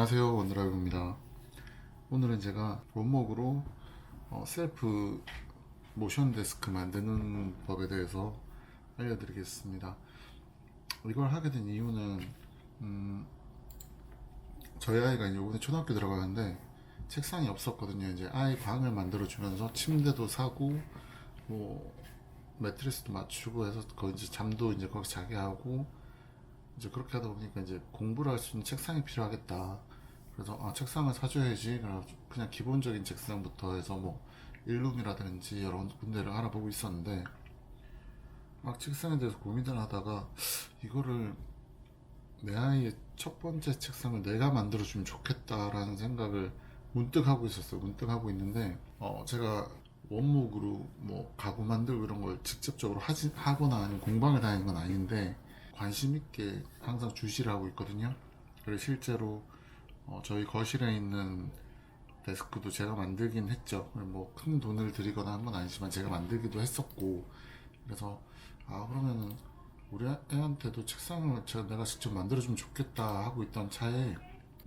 안녕하세요, 원드라이브입니다. 오늘은 제가 원목으로 셀프 모션 데스크 만드는 법에 대해서 알려드리겠습니다. 이걸 하게 된 이유는 저희 아이가 이제 오늘 초등학교 들어가는데 책상이 없었거든요. 이제 아이 방을 만들어 주면서 침대도 사고 뭐 매트리스도 맞추고 해서 거기 이제 잠도 이제 거기 자게 하고 이제 그렇게 하다 보니까 이제 공부를 할 수 있는 책상이 필요하겠다. 그래서 책상을 사줘야지. 그래서 그냥 기본적인 책상부터 해서 뭐 일룸이라든지 여러 군데를 알아보고 있었는데 막 책상에 대해서 고민을 하다가 이거를 내 아이의 첫 번째 책상을 내가 만들어주면 좋겠다라는 생각을 문득 하고 있었어요. 문득 하고 있는데 제가 원목으로 뭐 가구 만들고 이런 걸 직접적으로 하거나 아니면 공방을 다니는 건 아닌데 관심 있게 항상 주시를 하고 있거든요. 그리고 실제로 저희 거실에 있는 데스크도 제가 만들긴 했죠. 뭐 큰 돈을 들이거나 한 건 아니지만 제가 만들기도 했었고, 그래서 그러면은 우리 애한테도 책상을 내가 직접 만들어주면 좋겠다 하고 있던 차에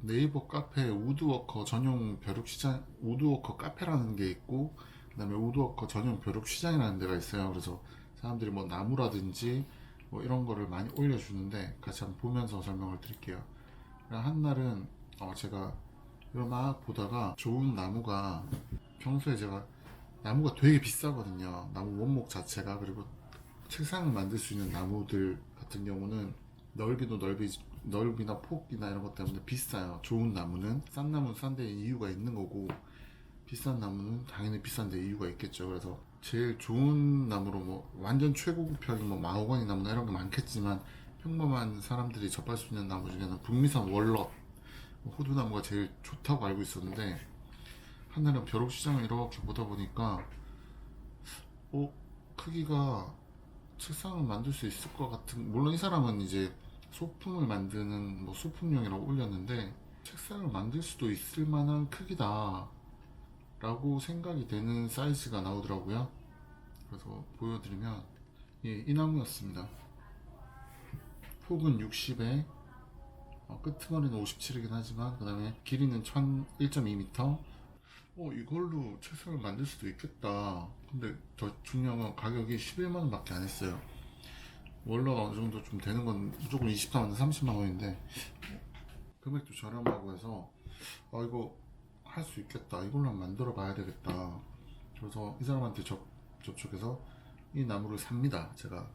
네이버 카페에 우드워커 전용 벼룩 시장, 우드워커 카페라는 게 있고, 그다음에 우드워커 전용 벼룩 시장이라는 데가 있어요. 그래서 사람들이 뭐 나무라든지 뭐 이런 거를 많이 올려주는데 같이 한번 보면서 설명을 드릴게요. 한날은 제가 이걸 막 보다가 좋은 나무가, 평소에 제가 나무가 되게 비싸거든요. 나무 원목 자체가. 그리고 책상을 만들 수 있는 나무들 같은 경우는 넓이나 폭이나 이런 것 때문에 비싸요. 좋은 나무는. 싼 나무는 싼데 이유가 있는 거고, 비싼 나무는 당연히 비싼데 이유가 있겠죠. 그래서 제일 좋은 나무로 뭐 완전 최고급형이 뭐 마호가니 나무나 이런 게 많겠지만 평범한 사람들이 접할 수 있는 나무 중에는 북미산 월넛, 호두나무가 제일 좋다고 알고 있었는데, 한날은 벼룩시장을 이렇게 보다 보니까 크기가 책상을 만들 수 있을 것 같은, 물론 이 사람은 이제 소품을 만드는 뭐 소품용이라고 올렸는데 책상을 만들 수도 있을 만한 크기다 라고 생각이 되는 사이즈가 나오더라고요. 그래서 보여드리면 이 나무였습니다. 폭은 60에 끄트머리는 57이긴 하지만 그 다음에 길이는 1.2m. 이걸로 책상을 만들 수도 있겠다. 근데 더 중요한 건 가격이 11만원 밖에 안 했어요. 원로가 어느 정도 좀 되는 건 무조건 24만원, 30만원인데 금액도 저렴하고 해서 이거 할 수 있겠다. 이걸로 한번 만들어 봐야 되겠다. 그래서 이 사람한테 접촉해서 이 나무를 삽니다. 제가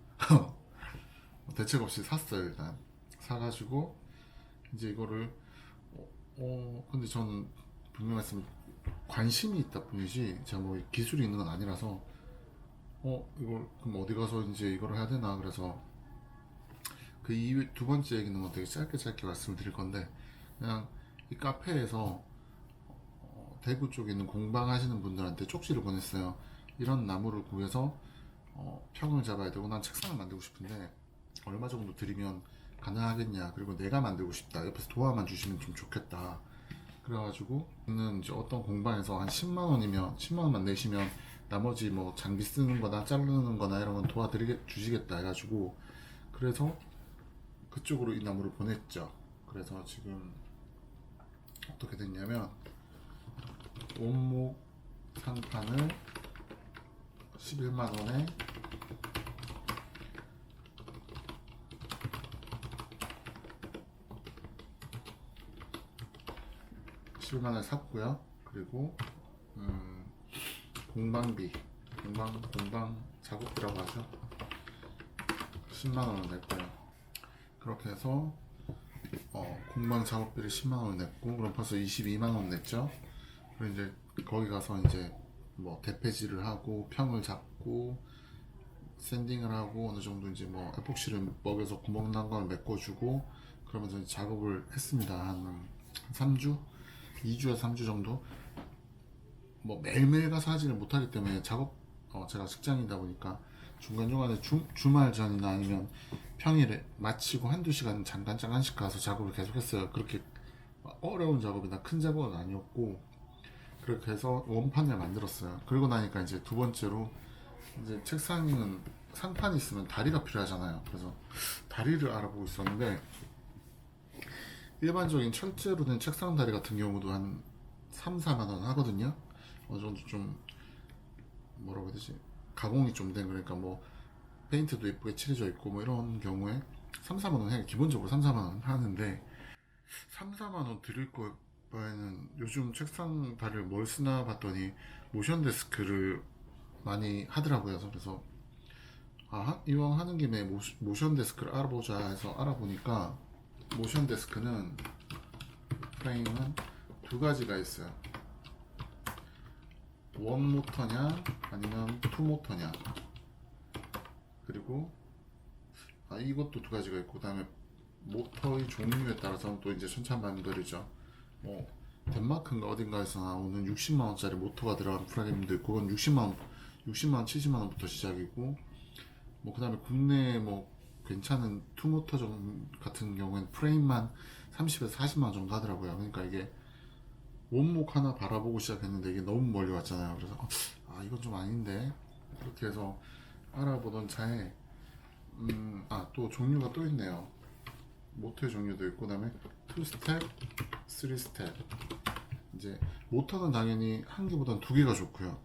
대책 없이 샀어요. 일단 사가지고 이제 이거를 근데 저는 분명히 말씀, 관심이 있다 뿐이지 제가 뭐 기술이 있는 건 아니라서 이걸 그럼 어디 가서 이제 이걸 해야 되나. 그래서 그 이후 두 번째 얘기는 뭐 되게 짧게 말씀을 드릴 건데, 그냥 이 카페에서 대구 쪽에 있는 공방 하시는 분들한테 쪽지를 보냈어요. 이런 나무를 구해서 평을 잡아야 되고 난 책상을 만들고 싶은데 얼마 정도 드리면 가능하겠냐, 그리고 내가 만들고 싶다, 옆에서 도와만 주시면 좀 좋겠다. 그래가지고 저는 이제 어떤 공방에서 한 10만원이면 10만원만 내시면 나머지 뭐 장비 쓰는 거나 자르는 거나 이런 건 주시겠다 해가지고, 그래서 그쪽으로 이 나무를 보냈죠. 그래서 지금 어떻게 됐냐면 원목 상판을 11만원에 11만원에 샀고요. 그리고 공방비, 공방 작업비라고 하죠. 10만원을 냈고요. 그렇게 해서 공방 작업비를 10만원을 냈고, 그럼 벌써 22만원 냈죠. 그리고 이제 거기 가서 이제 뭐 대패질을 하고 평을 잡고 샌딩을 하고 어느 정도 이제 뭐 에폭시를 먹여서 구멍 난 걸 메꿔주고 그러면서 이제 작업을 했습니다. 한 3주? 2주에서 3주 정도. 뭐 매일매일 가서 하지를 못하기 때문에 제가 직장이다 보니까 중간중간에 주말 전이나 아니면 평일에 마치고 한두 시간 잠깐씩 가서 작업을 계속했어요. 그렇게 어려운 작업이나 큰 작업은 아니었고, 그렇게 해서 원판을 만들었어요. 그러고 나니까 이제 두 번째로, 이제 책상은 상판이 있으면 다리가 필요하잖아요. 그래서 다리를 알아보고 있었는데 일반적인 철제로 된 책상 다리 같은 경우도 한 3, 4만 원 하거든요. 어느 정도 좀 뭐라고 해야 되지? 가공이 좀 된, 그러니까 뭐 페인트도 예쁘게 칠해져 있고 뭐 이런 경우에 3, 4만 원 해. 기본적으로 3, 4만 원 하는데 3, 4만 원 드릴 바에는 요즘 책상 다리를 뭘 쓰나 봤더니 모션 데스크를 많이 하더라고요. 그래서 이왕 하는 김에 모션 데스크를 알아보자 해서 알아보니까 모션 데스크는 프레임은 두 가지가 있어요. 원 모터냐 아니면 투 모터냐. 그리고 이것도 두 가지가 있고, 그다음에 모터의 종류에 따라서는 또 이제 천차만별이죠. 뭐 덴마크인가 어딘가에서 나오는 60만 원짜리 모터가 들어간 프레임도 있고, 그건 60만 원, 70만 원부터 시작이고, 뭐 그다음에 국내 뭐 괜찮은 투모터 같은 경우에는 프레임만 30에서 40만 원 정도 하더라고요. 그러니까 이게 원목 하나 바라보고 시작했는데 이게 너무 멀리 왔잖아요. 그래서 이건 좀 아닌데, 그렇게 해서 알아보던 차에 또 종류가 또 있네요. 모터의 종류도 있고, 그다음에 2스텝, 3스텝. 이제 모터는 당연히 한 개보단 두 개가 좋고요.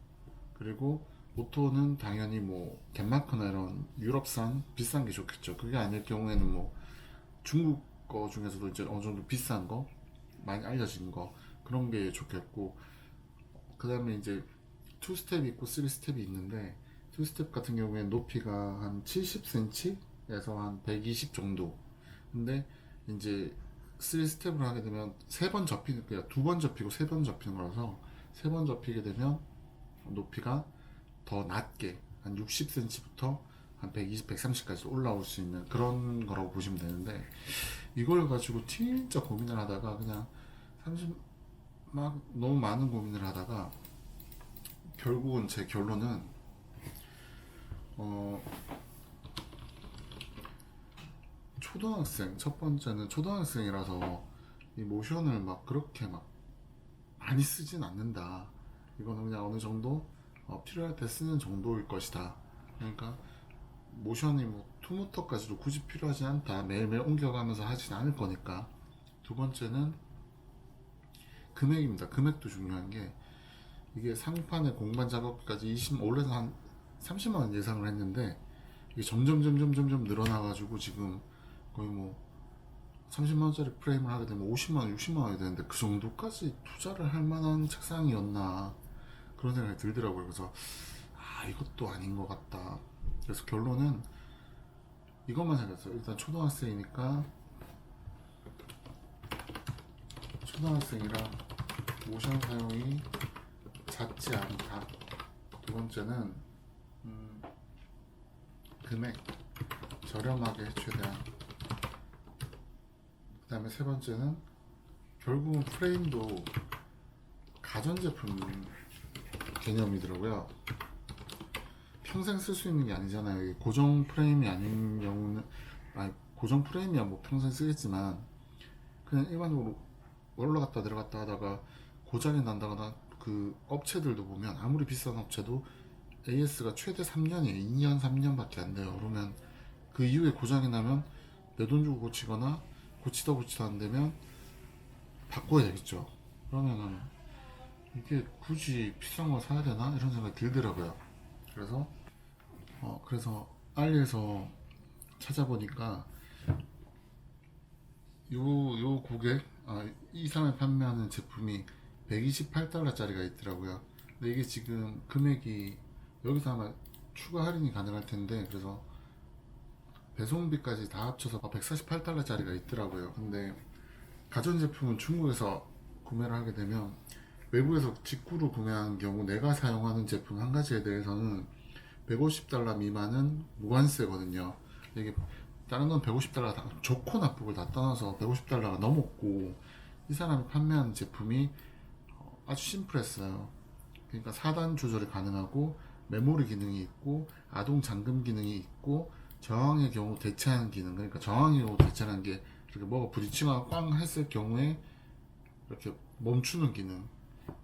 그리고 모터는 당연히 뭐 덴마크나 이런 유럽산 비싼 게 좋겠죠. 그게 아닐 경우에는 뭐 중국 거 중에서도 이제 어느 정도 비싼 거, 많이 알려진 거, 그런 게 좋겠고, 그 다음에 이제 2스텝이 있고 3스텝이 있는데, 2스텝 같은 경우에는 높이가 한 70cm에서 한 120 정도. 근데 이제 3스텝을 하게 되면 세 번 접히는, 그러니까 두 번 접히고 세 번 접히는 거라서, 세 번 접히게 되면 높이가 더 낮게 한 60cm부터 한 120, 130까지 올라올 수 있는 그런 거라고 보시면 되는데, 이걸 가지고 진짜 고민을 하다가 그냥 30, 막 너무 많은 고민을 하다가 결국은 제 결론은 어, 초등학생, 첫 번째는 초등학생이라서 이 모션을 막 그렇게 막 많이 쓰진 않는다. 이거는 그냥 어느 정도 필요할 때 쓰는 정도일 것이다. 그러니까 모션이 뭐 투모터까지도 굳이 필요하지 않다. 매일매일 옮겨가면서 하진 않을 거니까. 두 번째는 금액입니다. 금액도 중요한 게, 이게 상판에 공반 작업까지 원래는 한 30만 원 예상을 했는데 이게 점점 늘어나가지고 지금 거의 뭐 30만 원짜리 프레임을 하게 되면 50만 원, 60만 원이 되는데, 그 정도까지 투자를 할 만한 책상이었나 그런 생각이 들더라고요. 그래서 이것도 아닌 것 같다. 그래서 결론은 이것만 생각했어요. 일단 초등학생이라 모션 사용이 잦지 않다. 두 번째는 금액 저렴하게 최대한. 그 다음에 세 번째는 결국은 프레임도 가전제품 개념이더라고요. 평생 쓸 수 있는 게 아니잖아요. 이게 고정 프레임이 아닌 경우는, 고정 프레임이야 뭐 평생 쓰겠지만, 그냥 일반적으로 올라갔다 내려갔다 하다가 고장이 난다거나, 그 업체들도 보면 아무리 비싼 업체도 AS가 최대 3년이에요. 2년, 3년밖에 안 돼요. 그러면 그 이후에 고장이 나면 내 돈 주고 고치거나, 고치다 안 되면 바꿔야 되겠죠. 그러면은 이게 굳이 비싼 걸 사야 되나 이런 생각이 들더라고요. 그래서 알리에서 찾아보니까 요 고객, 이 사람이 판매하는 제품이 128달러짜리가 있더라고요. 근데 이게 지금 금액이 여기서 아마 추가 할인이 가능할 텐데, 그래서 배송비까지 다 합쳐서 148달러짜리가 있더라고요. 근데 가전제품은 중국에서 구매를 하게 되면, 외국에서 직구로 구매한 경우 내가 사용하는 제품 한 가지에 대해서는 150달러 미만은 무관세거든요. 이게 다른 건 150달러 다, 좋고 나쁘고 다 떠나서 150달러가 넘었고, 이 사람이 판매하는 제품이 아주 심플했어요. 그러니까 4단 조절이 가능하고, 메모리 기능이 있고, 아동 잠금 기능이 있고, 저항의 경우 대체하는 기능, 그러니까 저항의 경우 대체하는 게, 이렇게 뭐가 부딪히거나 꽝 했을 경우에 이렇게 멈추는 기능,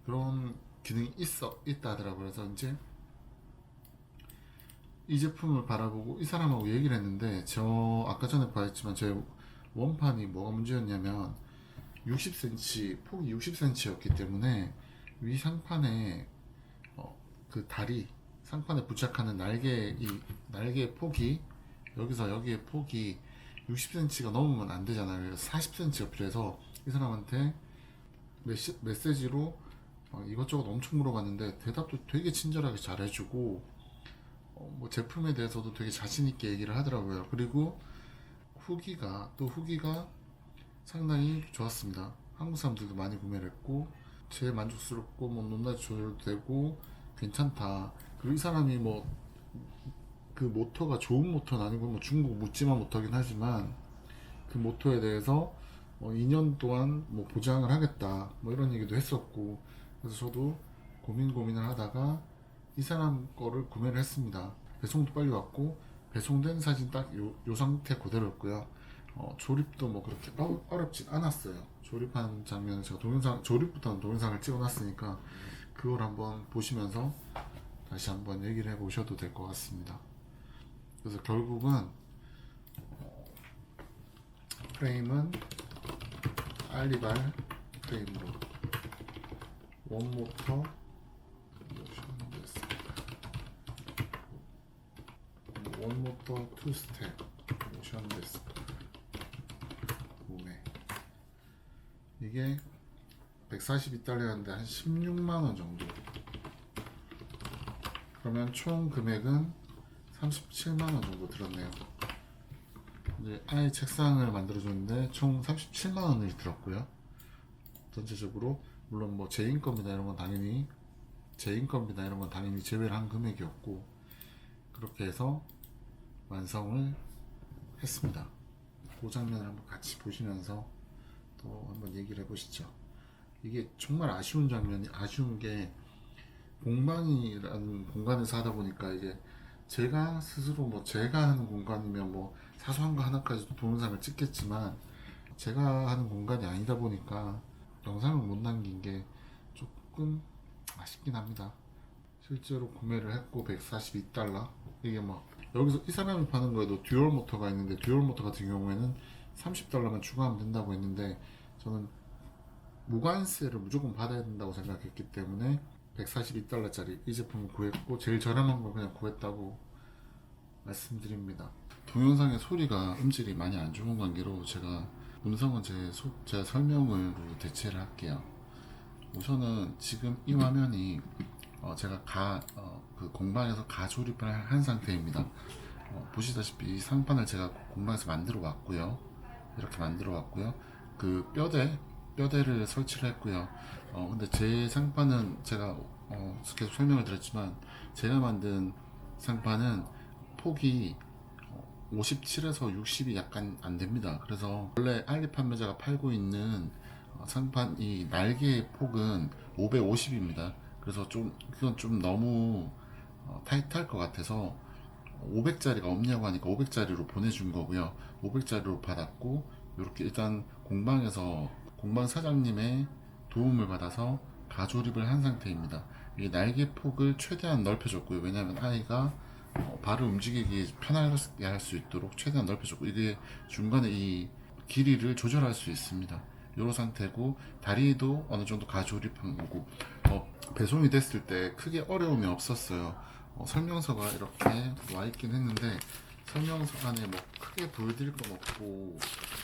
그런 기능이 있다 하더라고요. 그래서 이제 이 제품을 바라보고 이 사람하고 얘기를 했는데, 아까 전에 말했지만 제 원판이 뭐가 문제였냐면, 60cm, 폭이 60cm였기 때문에 위 상판에 그 다리, 상판에 부착하는 날개의 폭이 여기서 여기의 폭이 60cm가 넘으면 안 되잖아요. 그래서 40cm가 필요해서 이 사람한테 메시지로 이것저것 엄청 물어봤는데 대답도 되게 친절하게 잘해주고 뭐 제품에 대해서도 되게 자신있게 얘기를 하더라고요. 그리고 후기가 상당히 좋았습니다. 한국 사람들도 많이 구매를 했고 제일 만족스럽고 뭐 높낮이 조절도 되고 괜찮다. 그리고 이 사람이 뭐 그 모터가 좋은 모터는 아니고 뭐 중국 묻지마 모터긴 하지만 그 모터에 대해서 2년 동안 뭐 보장을 하겠다 뭐 이런 얘기도 했었고 그래서 저도 고민을 하다가 이 사람 거를 구매를 했습니다. 배송도 빨리 왔고 배송된 사진 딱 요 상태 그대로였고요. 조립도 뭐 그렇게 어렵진 않았어요. 조립하는 장면을 제가 조립부터는 동영상을 찍어놨으니까 그걸 한번 보시면서 다시 한번 얘기를 해보셔도 될 것 같습니다. 그래서 결국은 프레임은 알리발 프레임으로 원모터 원모터 투스텝 모션 데스크 구매. 이게 142달러였는데 한 16만원 정도. 그러면 총 금액은 37만원 정도 들었네요. 이제 아예 책상을 만들어줬는데 총 37만원이 들었고요. 전체적으로 물론 뭐 제인건비나 이런 건 당연히 제외를 한 금액이었고 그렇게 해서 완성을 했습니다. 그 장면을 한번 같이 보시면서 또 한번 얘기를 해보시죠. 이게 정말 아쉬운 게 공방이라는 공간에서 하다 보니까 이게 제가 스스로 뭐 제가 하는 공간이면 뭐 사소한 거 하나까지 동영상을 찍겠지만 제가 하는 공간이 아니다 보니까 영상을 못 남긴 게 조금 아쉽긴 합니다. 실제로 구매를 했고 142달러. 이게 막 여기서 이 사람이 파는 거에도 듀얼 모터가 있는데 듀얼 모터 같은 경우에는 30달러만 추가하면 된다고 했는데 저는 무관세를 무조건 받아야 된다고 생각했기 때문에 142달러짜리 이 제품을 구했고 제일 저렴한 걸 그냥 구했다고 말씀드립니다. 동영상의 소리가 음질이 많이 안 좋은 관계로 제가 음성은 제 설명으로 대체를 할게요. 우선은 지금 이 화면이 제가 그 공방에서 조립을 한 상태입니다. 보시다시피 이 상판을 제가 공방에서 만들어 왔고요. 이렇게 만들어 왔고요. 그 뼈대를 설치를 했고요. 근데 제 상판은 제가 계속 설명을 드렸지만 제가 만든 상판은 폭이 57에서 60이 약간 안 됩니다. 그래서 원래 알리 판매자가 팔고 있는 상판 이 날개의 폭은 550입니다. 그래서 그건 좀 너무 타이트할 것 같아서 500짜리가 없냐고 하니까 500짜리로 보내준 거고요. 500짜리로 받았고 이렇게 일단 공방 사장님의 도움을 받아서 가조립을 한 상태입니다. 이 날개 폭을 최대한 넓혀줬고요. 왜냐하면 아이가 발을 움직이기 편하게 할 수 있도록 최대한 넓혀줬고 이게 중간에 이 길이를 조절할 수 있습니다. 이런 상태고 다리도 어느 정도 가조립한 거고 배송이 됐을 때 크게 어려움이 없었어요. 설명서가 이렇게 와 있긴 했는데 설명서 안에 뭐 크게 보여드릴 건 없고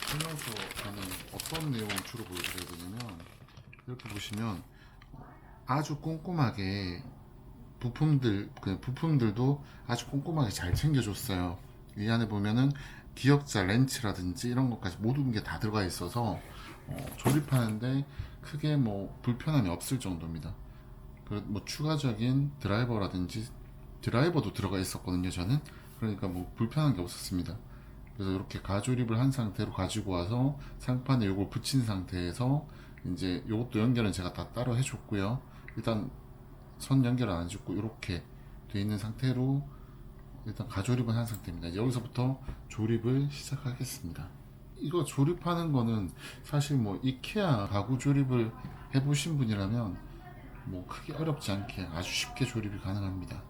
설명서 안에 어떤 내용을 주로 보여드려야 되냐면 이렇게 보시면 아주 꼼꼼하게 부품들도 아주 꼼꼼하게 잘 챙겨줬어요. 이 안에 보면은 기역자 렌치라든지 이런 것까지 모든 게 다 들어가 있어서 조립하는데 크게 뭐 불편함이 없을 정도입니다. 그리고 뭐 추가적인 드라이버도 들어가 있었거든요. 저는 그러니까 뭐 불편한 게 없었습니다. 그래서 이렇게 가조립을 한 상태로 가지고 와서 상판에 요걸 붙인 상태에서 이제 요것도 연결은 제가 다 따로 해줬고요. 일단 선 연결 안 해줬고 이렇게 돼 있는 상태로 일단 가조립을 한 상태입니다. 여기서부터 조립을 시작하겠습니다. 이거 조립하는 거는 사실 뭐 이케아 가구 조립을 해보신 분이라면 뭐 크게 어렵지 않게 아주 쉽게 조립이 가능합니다.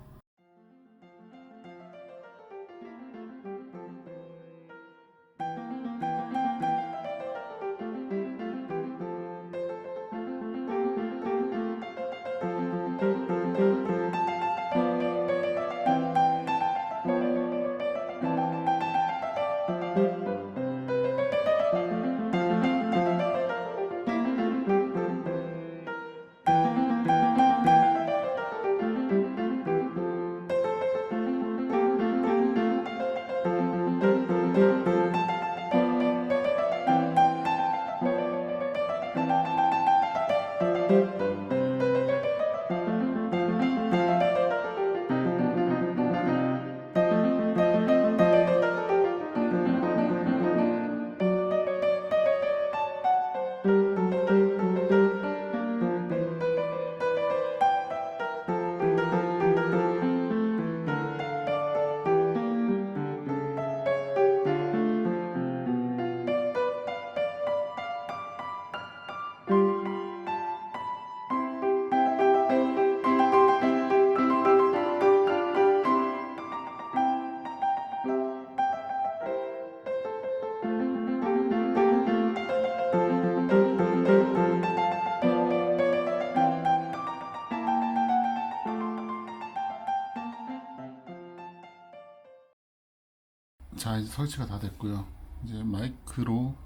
이제 설치가 다 됐고요. 이제 마이크로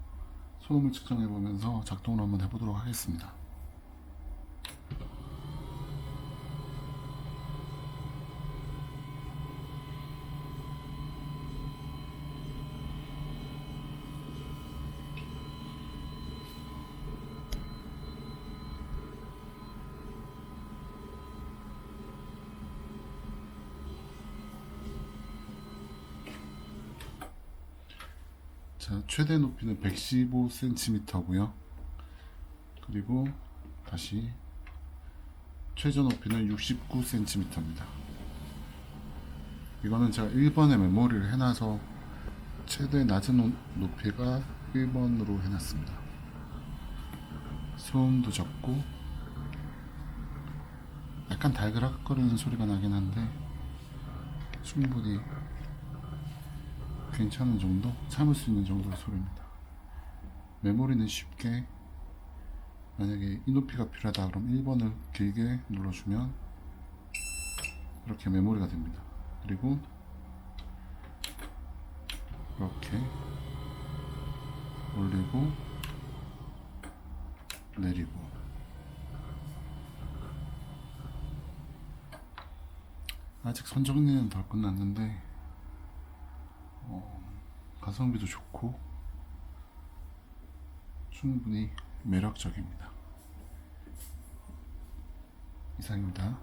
소음을 측정해 보면서 작동을 한번 해보도록 하겠습니다. 자, 최대 높이는 115cm고요. 그리고 다시 최저 높이는 69cm입니다. 이거는 제가 1번에 메모리를 해놔서 최대 낮은 높이가 1번으로 해놨습니다. 소음도 적고 약간 달그락거리는 소리가 나긴 한데 충분히 괜찮은 정도, 참을 수 있는 정도의 소리입니다. 메모리는 쉽게, 만약에 이 높이가 필요하다 그럼 1번을 길게 눌러주면 이렇게 메모리가 됩니다. 그리고 이렇게 올리고 내리고, 아직 선정리는 덜 끝났는데 가성비도 좋고 충분히 매력적입니다. 이상입니다.